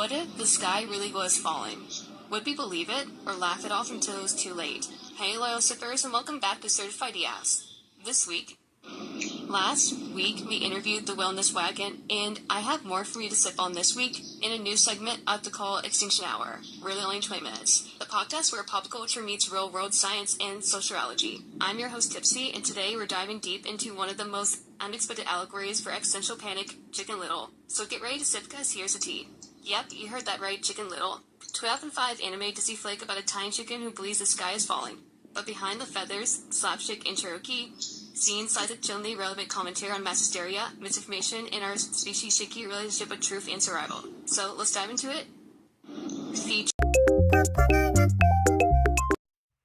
What if the sky really was falling? Would we believe it, or laugh it off until it was too late? Hey loyal sippers, and welcome back to Certified Yes. Last week we interviewed the Wellness Wagon, and I have more for you to sip on this week in a new segment I have to call Extinction Hour, really only 20 minutes. The podcast where pop culture meets real world science and sociology. I'm your host Tipsy, and today we're diving deep into one of the most unexpected allegories for existential panic, Chicken Little. So get ready to sip, cause here's the tea. Yep, you heard that right, Chicken Little. 2005 anime Disney flick about a tiny chicken who believes the sky is falling. But behind the feathers, slapstick intro key, scenes cites a chillingly relevant commentary on mass hysteria, misinformation, and our species' shaky relationship with truth and survival. So let's dive into it. Feature.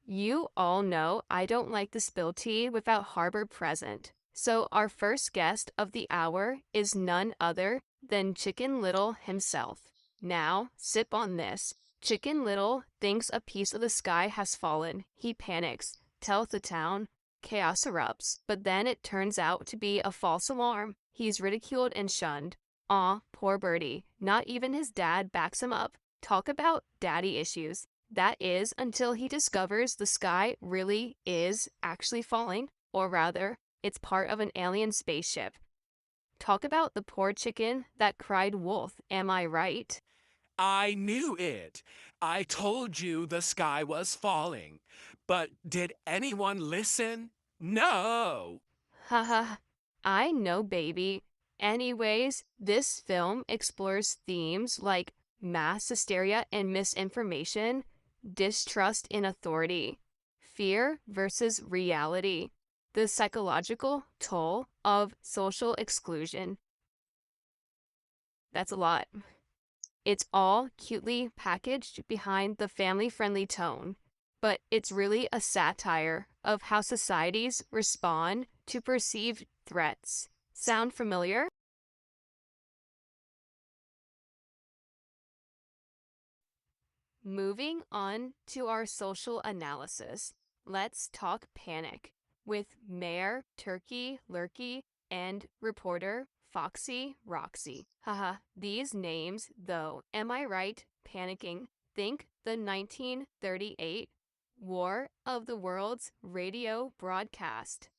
You all know I don't like to spill tea without Harbor present. So our first guest of the hour is none other than Chicken Little himself. Now, sip on this. Chicken Little thinks a piece of the sky has fallen. He panics, tells the town, chaos erupts. But then it turns out to be a false alarm. He's ridiculed and shunned. Aw, poor birdie. Not even his dad backs him up. Talk about daddy issues. That is until he discovers the sky really is actually falling, or rather, it's part of an alien spaceship. Talk about the poor chicken that cried wolf, am I right? I knew it. I told you the sky was falling. But did anyone listen? No. Haha, I know, baby. Anyways, this film explores themes like mass hysteria and misinformation, distrust in authority, fear versus reality, the psychological toll of social exclusion. That's a lot. It's all cutely packaged behind the family-friendly tone, but it's really a satire of how societies respond to perceived threats. Sound familiar? Moving on to our social analysis, let's talk panic with Mayor Turkey Lurkey and reporter Foxy Roxy. Haha, these names, though, am I right? Panicking. Think the 1938 War of the Worlds radio broadcast.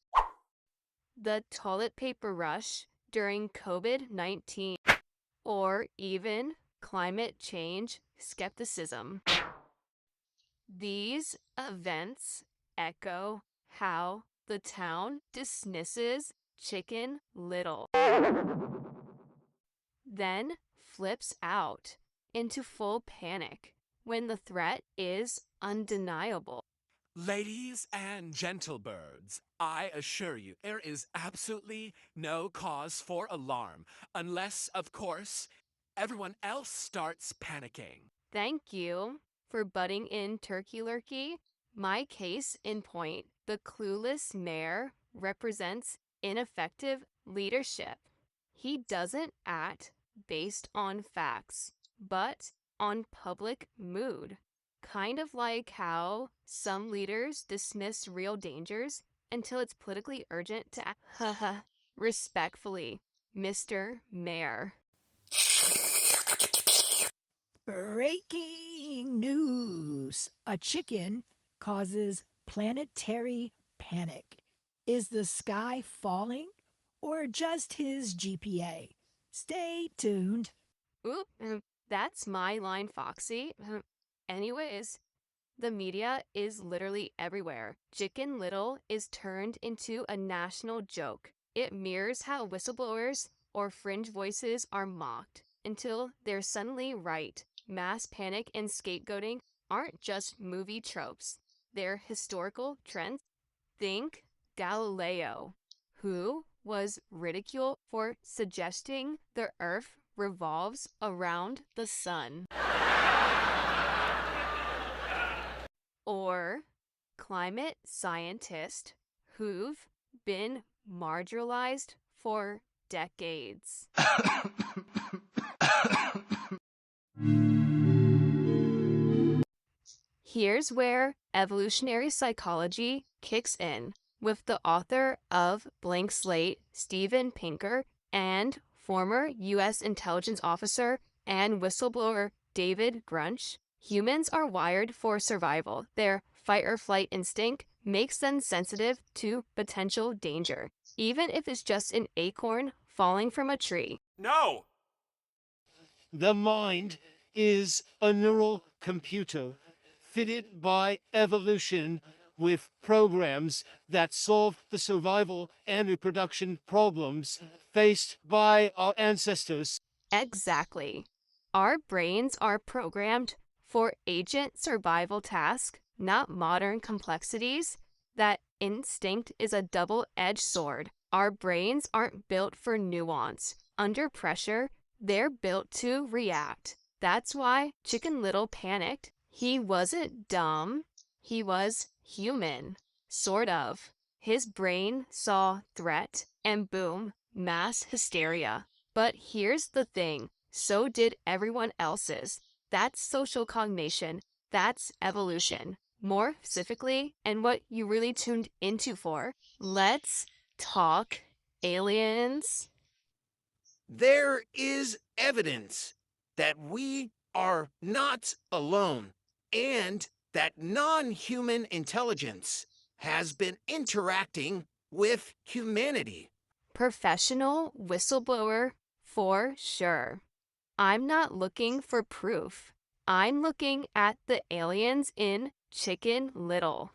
The toilet paper rush during COVID-19, or even climate change skepticism. These events echo how the town dismisses Chicken Little, then flips out into full panic when the threat is undeniable. Ladies and gentlebirds, I assure you there is absolutely no cause for alarm unless, of course, everyone else starts panicking. Thank you for butting in, Turkey Lurkey. My case in point, the clueless mayor represents ineffective leadership. He doesn't act based on facts, but on public mood. Kind of like how some leaders dismiss real dangers until it's politically urgent to act. Haha, respectfully, Mr. Mayor. Breaking news. A chicken causes planetary panic. Is the sky falling or just his GPA? Stay tuned. Oop, that's my line, Foxy. Anyways, the media is literally everywhere. Chicken Little is turned into a national joke. It mirrors how whistleblowers or fringe voices are mocked until they're suddenly right. Mass panic and scapegoating aren't just movie tropes. They're historical trends. Think Galileo, who was ridiculed for suggesting the Earth revolves around the sun. Or climate scientists who've been marginalized for decades. Here's where evolutionary psychology kicks in with the author of Blank Slate, Steven Pinker, and former U.S. intelligence officer and whistleblower David Grunch, humans are wired for survival. Their fight or flight instinct makes them sensitive to potential danger, even if it's just an acorn falling from a tree. No! The mind is a neural computer fitted by evolution with programs that solve the survival and reproduction problems faced by our ancestors. Exactly. Our brains are programmed for agent survival tasks, not modern complexities. That instinct is a double-edged sword. Our brains aren't built for nuance. Under pressure, they're built to react. That's why Chicken Little panicked. He wasn't dumb. He was human. Sort of. His brain saw threat, and boom, mass hysteria. But here's the thing, so did everyone else's. That's social cognition. That's evolution. More specifically, and what you really tuned into for, let's talk aliens. There is evidence that we are not alone and that non human intelligence has been interacting with humanity. Professional whistleblower for sure. I'm not looking for proof. I'm looking at the aliens in Chicken Little.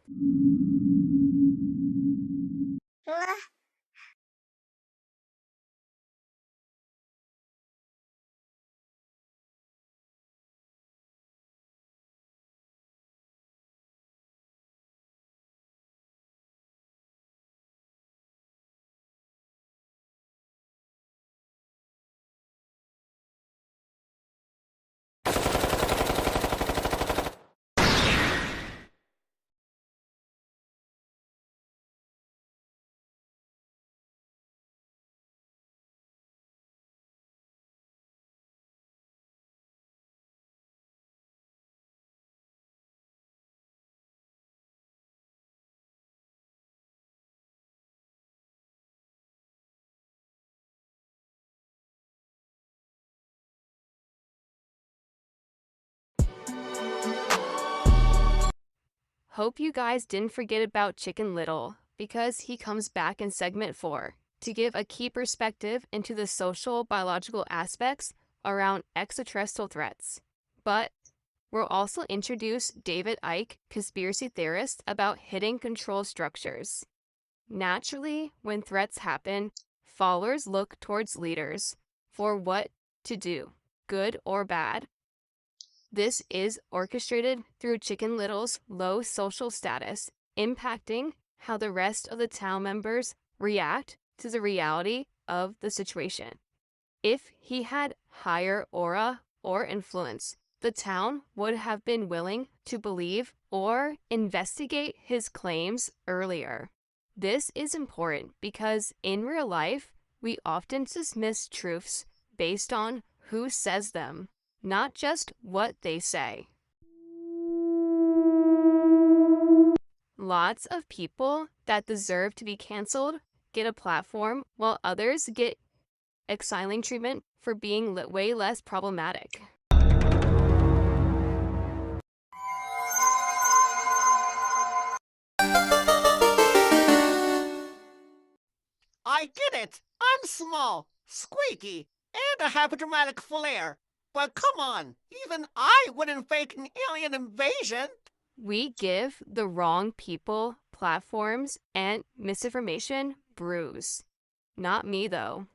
Hope you guys didn't forget about Chicken Little, because he comes back in segment 4 to give a key perspective into the social biological aspects around extraterrestrial threats. But we'll also introduce David Icke, conspiracy theorist, about hidden control structures. Naturally, when threats happen, followers look towards leaders for what to do, good or bad. This is orchestrated through Chicken Little's low social status, impacting how the rest of the town members react to the reality of the situation. If he had higher aura or influence, the town would have been willing to believe or investigate his claims earlier. This is important because in real life, we often dismiss truths based on who says them, not just what they say. Lots of people that deserve to be canceled get a platform, while others get exiling treatment for being way less problematic. I get it. I'm small, squeaky, and I have a dramatic flair. But come on, even I wouldn't fake an alien invasion. We give the wrong people platforms and misinformation brews. Not me, though.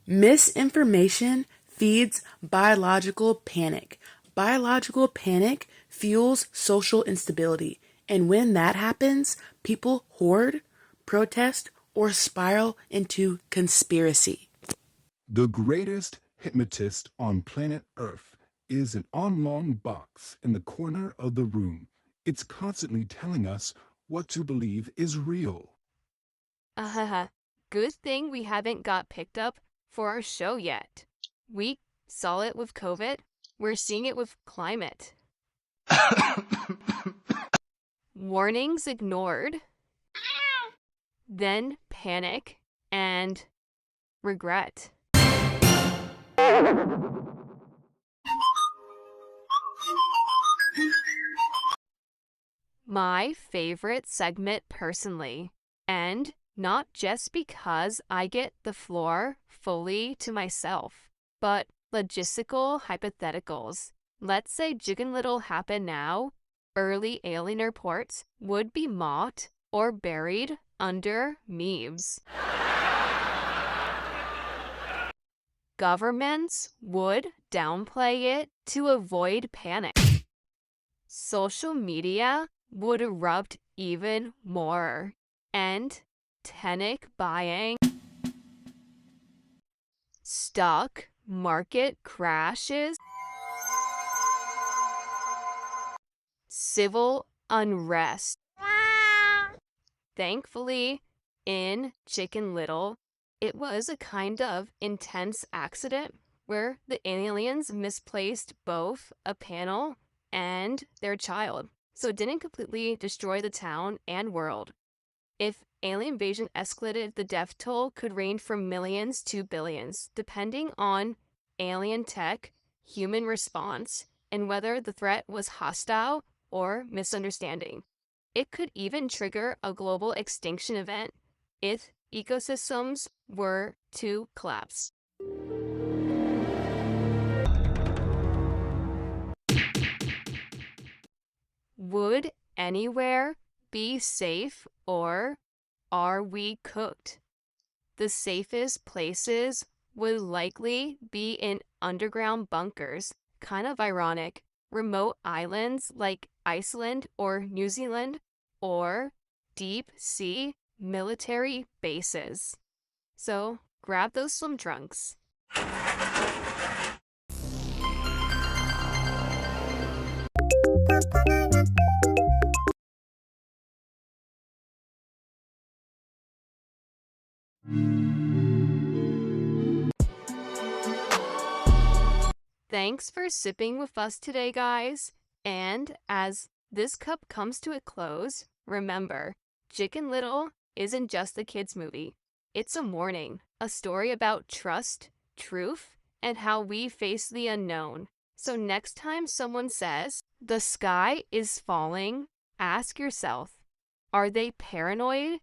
Misinformation feeds biological panic. Biological panic fuels social instability. And when that happens, people hoard, protest, or spiral into conspiracy. The greatest hypnotist on planet Earth is an oblong box in the corner of the room. It's constantly telling us what to believe is real. Good thing we haven't got picked up for our show yet. We saw it with COVID. We're seeing it with climate. Warnings ignored. Then panic and regret. My favorite segment personally, and not just because I get the floor fully to myself, but logistical hypotheticals. Let's say Chicken Little happened now, early alien reports would be mocked or buried under memes. Governments would downplay it to avoid panic. Social media would erupt even more, and panic buying, stock market crashes, civil unrest. Thankfully, in Chicken Little, it was a kind of intense accident where the aliens misplaced both a panel and their child, so it didn't completely destroy the town and world. If alien invasion escalated, the death toll could range from millions to billions, depending on alien tech, human response, and whether the threat was hostile or misunderstanding. It could even trigger a global extinction event if ecosystems were to collapse. Would anywhere be safe, or are we cooked? The safest places would likely be in underground bunkers, kind of ironic, remote islands like Iceland or New Zealand, or deep sea military bases. So grab those swim trunks. Thanks for sipping with us today, guys. And as this cup comes to a close, remember, Chicken Little isn't just a kids' movie. It's a warning, a story about trust, truth, and how we face the unknown. So next time someone says, the sky is falling, ask yourself, are they paranoid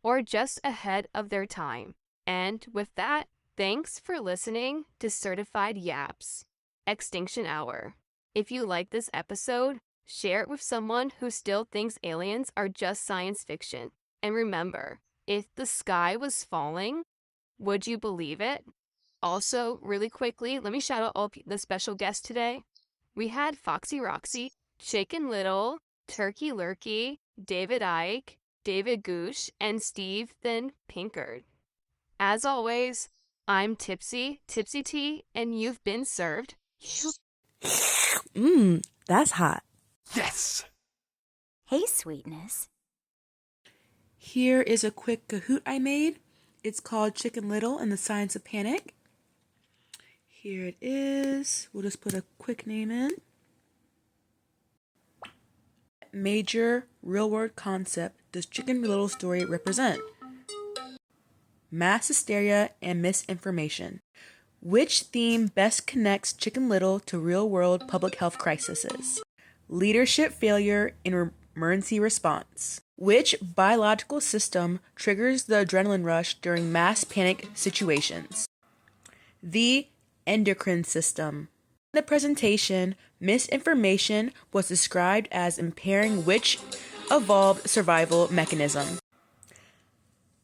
or just ahead of their time? And with that, thanks for listening to Certified Yaps, Extinction Hour. If you like this episode, share it with someone who still thinks aliens are just science fiction. And remember, if the sky was falling, would you believe it? Also, really quickly, let me shout out all the special guests today. We had Foxy Roxy, Chicken Little, Turkey Lurkey, David Icke, David Goosh, and Stephen Pinkard. As always, I'm Tipsy Tea, and you've been served. That's hot. Yes! Hey, sweetness. Here is a quick Kahoot I made. It's called Chicken Little and the Science of Panic. Here it is. We'll just put a quick name in. Major real-world concept does Chicken Little story represent? Mass hysteria and misinformation. Which theme best connects Chicken Little to real-world public health crises? Leadership failure in emergency response. Which biological system triggers the adrenaline rush during mass panic situations? The endocrine system. In the presentation, misinformation was described as impairing which evolved survival mechanism?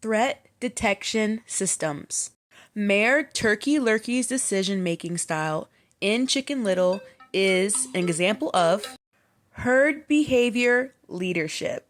Threat detection systems. Mayor Turkey Lurkey's decision-making style in Chicken Little is an example of herd behavior leadership.